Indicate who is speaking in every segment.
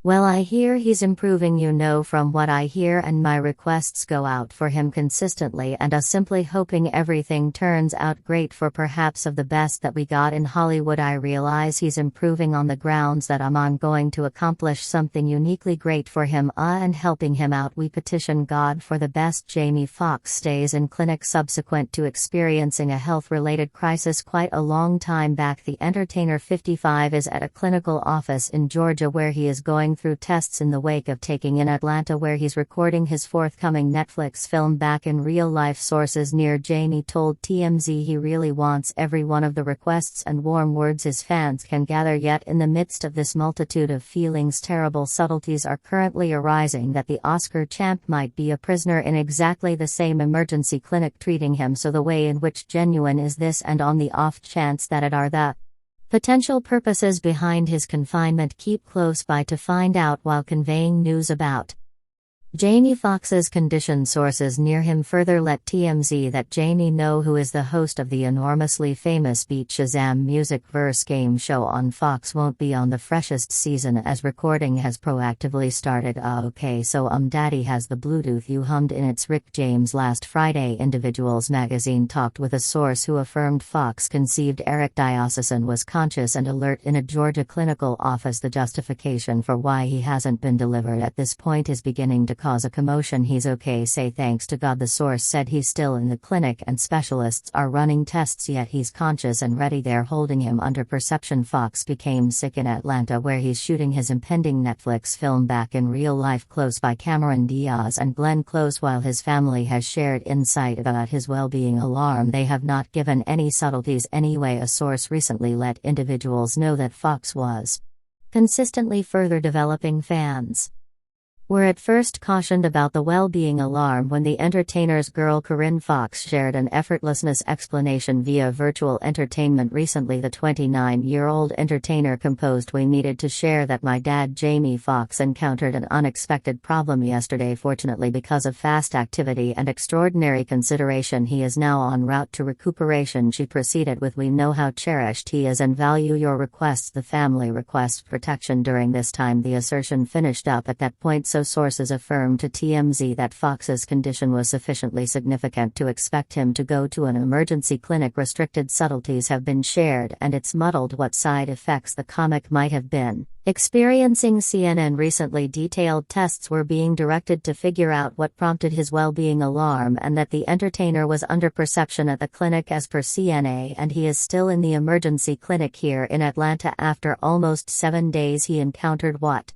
Speaker 1: Well, I hear he's improving, from what I hear, and my requests go out for him consistently, and simply hoping everything turns out great for perhaps of the best that we got in Hollywood. I realize he's improving on the grounds that I'm going to accomplish something uniquely great for him and helping him out. We petition God for the best. Jamie Foxx stays in clinic subsequent to experiencing a health-related crisis quite a long time back. The entertainer, 55, is at a clinical office in Georgia where he is going through tests in the wake of taking in Atlanta, where he's recording his forthcoming Netflix film back in real life. Sources near Jamie told TMZ he really wants every one of the requests and warm words his fans can gather, yet in the midst of this multitude of feelings, terrible subtleties are currently arising that the Oscar champ might be a prisoner in exactly the same emergency clinic treating him. So the way in which genuine is this, and on the off chance that it are the potential purposes behind his confinement? Keep close by to find out while conveying news about Jamie Foxx's condition. Sources near him further let TMZ that Jamie know, who is the host of the enormously famous Beat Shazam music verse game show on Fox, won't be on the freshest season as recording has proactively started. Okay, so Daddy has the Bluetooth you hummed in. It's Rick James. Last Friday, Individuals magazine talked with a source who affirmed Fox conceived Eric Diocesan was conscious and alert in a Georgia clinical office. The justification for why he hasn't been delivered at this point is beginning to cause a commotion. He's okay, say thanks to God, the source said. He's still in the clinic and specialists are running tests, yet he's conscious and ready. They're holding him under perception. Fox became sick in Atlanta, where he's shooting his impending Netflix film back in real life close by Cameron Diaz and Glenn Close. While his family has shared insight about his well-being alarm, they have not given any subtleties. Anyway, a source recently let Individuals know that Fox was consistently further developing. Fans were at first cautioned about the well-being alarm when the entertainer's girl Corinne Foxx shared an effortlessness explanation via virtual entertainment. Recently, the 29-year-old entertainer composed, "We needed to share that my dad Jamie Foxx encountered an unexpected problem yesterday. Fortunately, because of fast activity and extraordinary consideration, he is now en route to recuperation." She proceeded with, "We know how cherished he is and value your requests. The family requests protection during this time." The assertion finished up at that point, so sources affirmed to TMZ that Fox's condition was sufficiently significant to expect him to go to an emergency clinic. Restricted subtleties have been shared, and it's muddled what side effects the comic might have been experiencing. CNN recently detailed tests were being directed to figure out what prompted his well-being alarm, and that the entertainer was under perception at the clinic as per CNA, and he is still in the emergency clinic here in Atlanta after almost 7 days. He encountered what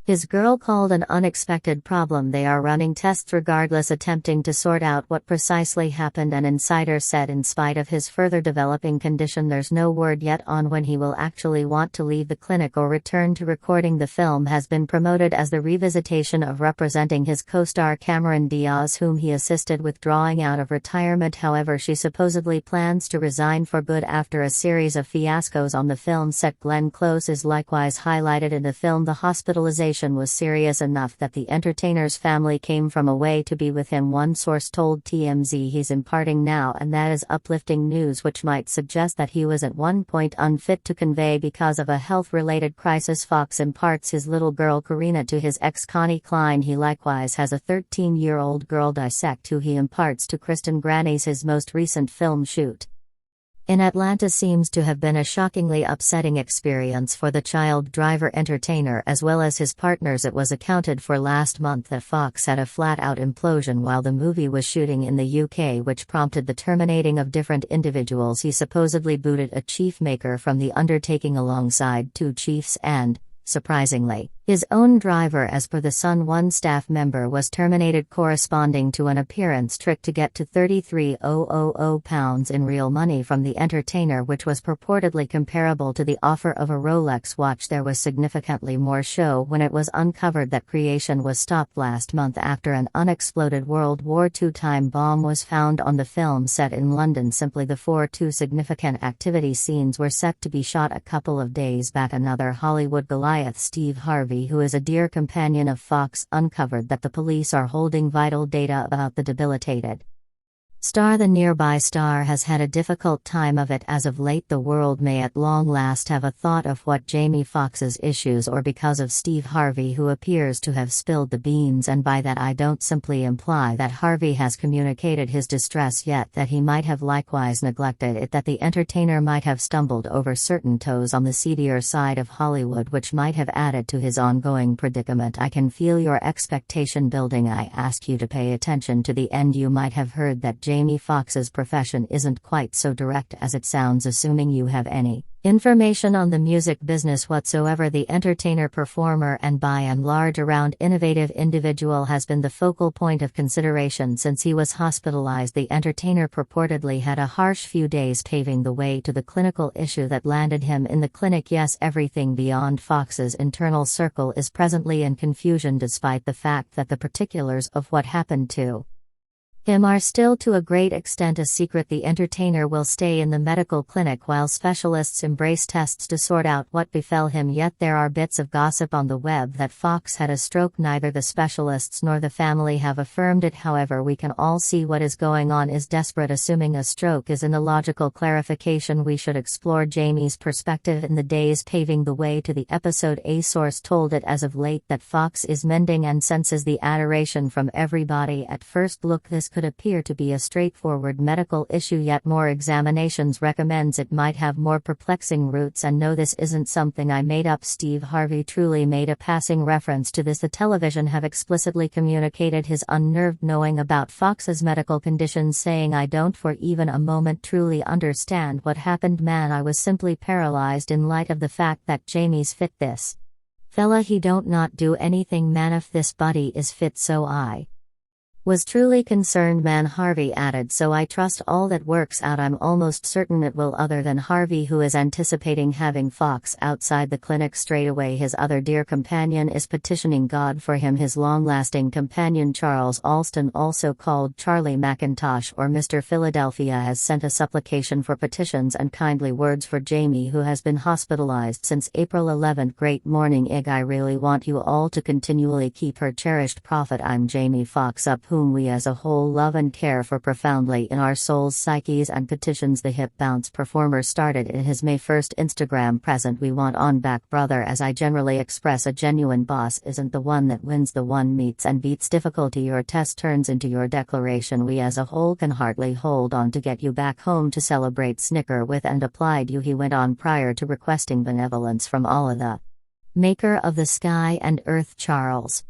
Speaker 1: his girl called an unexpected problem. They are running tests regardless, attempting to sort out what precisely happened. An insider said in spite of his further developing condition, there's no word yet on when he will actually want to leave the clinic or return to recording. The film has been promoted as the revisitation of representing his co-star Cameron Diaz, whom he assisted with drawing out of retirement. However, she supposedly plans to resign for good after a series of fiascos on the film set. Glenn Close is likewise highlighted in the film. The hospitalization was serious enough that the entertainer's family came from away to be with him. One source told TMZ he's imparting now, and that is uplifting news, which might suggest that he was at one point unfit to convey because of a health-related crisis. Fox imparts his little girl Karina to his ex Connie Klein. He likewise has a 13-year-old girl Dissect, who he imparts to Kristen Grannies. His most recent film shoot in Atlanta seems to have been a shockingly upsetting experience for the child driver entertainer as well as his partners. It was accounted for last month that Fox had a flat-out implosion while the movie was shooting in the UK, which prompted the terminating of different individuals. He supposedly booted a chief maker from the undertaking alongside 2 chiefs and, surprisingly, his own driver. As per The Sun, one staff member was terminated corresponding to an appearance trick to get to £33,000 in real money from the entertainer, which was purportedly comparable to the offer of a Rolex watch. There was significantly more show when it was uncovered that creation was stopped last month after an unexploded World War II time bomb was found on the film set in London. Simply, the 2 significant activity scenes were set to be shot a couple of days back. Another Hollywood Goliath, Steve Harvey, who is a dear companion of Fox, uncovered that the police are holding vital data about the debilitated The nearby star has had a difficult time of it as of late. The world may at long last have a thought of what Jamie Foxx's issues or because of Steve Harvey, who appears to have spilled the beans, and by that I don't simply imply that Harvey has communicated his distress, yet that he might have likewise neglected it, that the entertainer might have stumbled over certain toes on the seedier side of Hollywood which might have added to his ongoing predicament. I can feel your expectation building. I ask you to pay attention to the end. You might have heard that Jamie Foxx's profession isn't quite so direct as it sounds, assuming you have any information on the music business whatsoever. The entertainer, performer, and by and large around innovative individual has been the focal point of consideration since he was hospitalized. The entertainer purportedly had a harsh few days, paving the way to the clinical issue that landed him in the clinic. Yes, everything beyond Foxx's internal circle is presently in confusion, despite the fact that the particulars of what happened to him are still to a great extent a secret. The entertainer will stay in the medical clinic while specialists embrace tests to sort out what befell him, yet there are bits of gossip on the web that Foxx had a stroke. Neither the specialists nor the family have affirmed it. However, we can all see what is going on is desperate. Assuming a stroke is an illogical clarification, we should explore Jamie's perspective in the days paving the way to the episode. A source told it as of late that Foxx is mending and senses the adoration from everybody. At first look, this could appear to be a straightforward medical issue, yet more examinations recommends it might have more perplexing roots. And no, this isn't something I made up. Steve Harvey truly made a passing reference to this. The television have explicitly communicated his unnerved knowing about Foxx's medical conditions, saying, "I don't for even a moment truly understand what happened, man. I was simply paralyzed in light of the fact that Jamie's fit. This fella, he don't not do anything, man. If this buddy is fit, so I was truly concerned, man," Harvey added. "So I trust all that works out. I'm almost certain it will." Other than Harvey, who is anticipating having Foxx outside the clinic straight away, his other dear companion is petitioning God for him. His long-lasting companion Charles Alston, also called Charlie McIntosh or Mr. Philadelphia, has sent a supplication for petitions and kindly words for Jamie, who has been hospitalized since April 11th. Great morning, Ig. I really want you all to continually keep her cherished prophet, I'm Jamie Foxx, up whom we as a whole love and care for profoundly in our souls' psyches, and petitions. The hip bounce performer started in his May 1st Instagram present. "We want on back, brother. As I generally express, a genuine boss isn't the one that wins, the one meets and beats difficulty. Your test turns into your declaration. We as a whole can hardly hold on to get you back home to celebrate, snicker with and applied you," he went on, prior to requesting benevolence from Allah, the maker of the sky and earth. Charles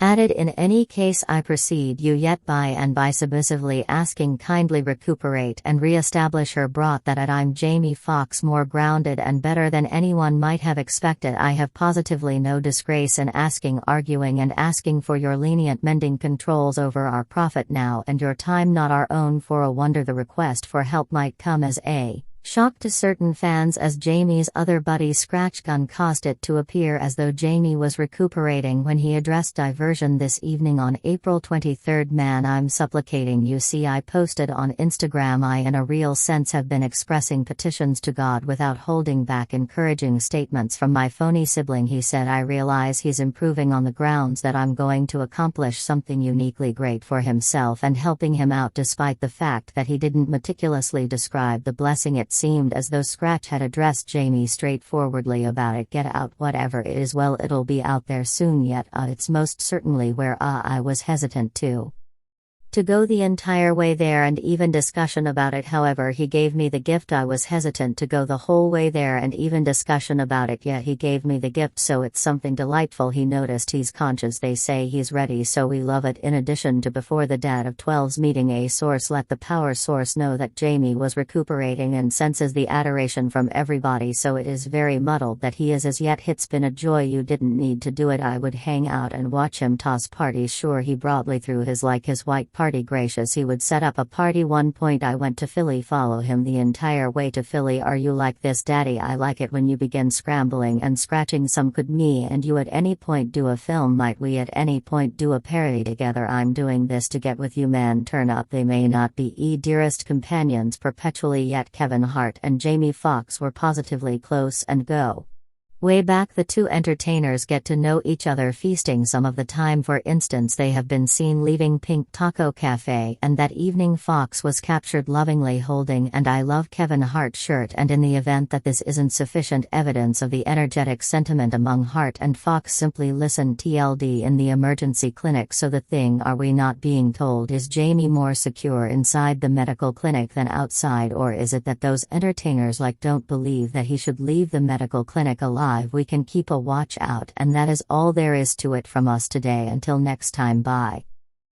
Speaker 1: added, "In any case, I precede you yet by submissively asking kindly recuperate and re-establish her. Brought that at I'm Jamie Foxx more grounded and better than anyone might have expected. I have positively no disgrace in asking, arguing and asking for your lenient mending controls over our prophet now, and your time not our own. For a wonder the request for help might come as a shock to certain fans, as Jamie's other buddy Scratch Gun caused it to appear as though Jamie was recuperating when he addressed Diversion this evening on April 23rd. Man, I'm supplicating you. See, I posted on Instagram, I in a real sense have been expressing petitions to God without holding back, encouraging statements from my phony sibling," he said. "I realize he's improving on the grounds that I'm going to accomplish something uniquely great for himself and helping him out, despite the fact that he didn't meticulously describe the blessing. It seemed as though Scratch had addressed Jamie straightforwardly about it. Get out whatever it is, well, it'll be out there soon, yet it's most certainly where I was hesitant to go the entire way there, and even discussion about it. However, he gave me the gift. I was hesitant to go the whole way there and even discussion about it, yet he gave me the gift, so it's something delightful. He noticed he's conscious. They say he's ready, so we love it." In addition to before the Dad of 12's meeting, a source let the power source know that Jamie was recuperating and senses the adoration from everybody, so it is very muddled that he is as yet. "It's been a joy. You didn't need to do it. I would hang out and watch him toss parties. Sure, he broadly threw his white party. Gracious, he would set up a party. One point I went to Philly, follow him the entire way to Philly. Are you like this, Daddy? I like it when you begin scrambling and scratching some. Could me and you at any point do a film? Might we at any point do a parody together? I'm doing this to get with you, man. Turn up. They may not be dearest companions perpetually, yet Kevin Hart and Jamie Foxx were positively close and go Way back, the two entertainers get to know each other feasting. Some of the time, for instance, they have been seen leaving Pink Taco Cafe, and that evening Fox was captured lovingly holding an "I Love Kevin Hart" shirt. And in the event that this isn't sufficient evidence of the energetic sentiment among Hart and Fox, simply listen. TLD in the emergency clinic. So the thing, are we not being told, is Jamie more secure inside the medical clinic than outside, or is it that those entertainers don't believe that he should leave the medical clinic alive? We can keep a watch out, and that is all there is to it from us today. Until next time, bye.